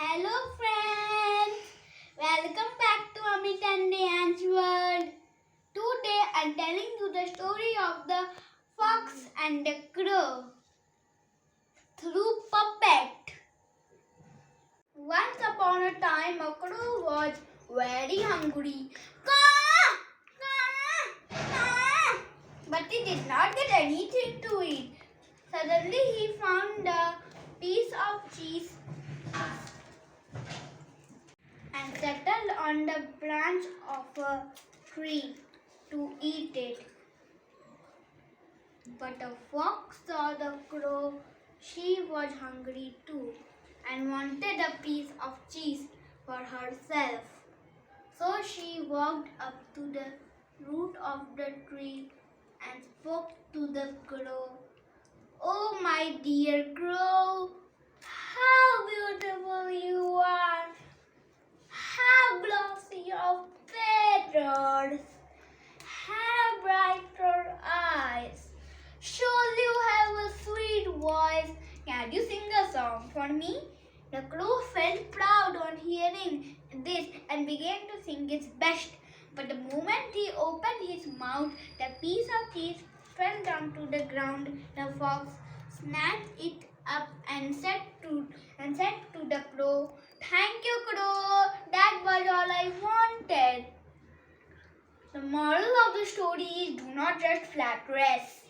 Hello friends, welcome back to Amit And Reyansh world. Today I am telling you the story of the fox and the crow through puppet. Once upon a time a crow was very hungry. Caw, caw, caw. But he did not get anything to eat. Suddenly he found a piece of cheese and settled on the branch of a tree to eat it. But the fox saw the crow. She was hungry too and wanted a piece of cheese for herself. So she walked up to the root of the tree and spoke to the crow. "Oh, my dear crow, how beautiful you are! How glossy your feathers! How bright your eyes! Surely you have a sweet voice. Can you sing a song for me?" The crow felt proud on hearing this and began to sing its best. But the moment he opened his mouth, the piece of cheese fell down to the ground. The fox snatched it up and said to the crow, "Thank you, crow. That was all I wanted." The moral of the story is, do not just flat rest.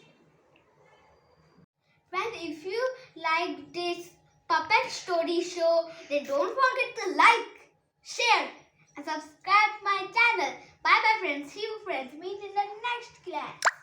Friends, if you like this puppet story show, then don't forget to like, share and subscribe my channel. Bye bye friends. See you friends. Meet in the next class.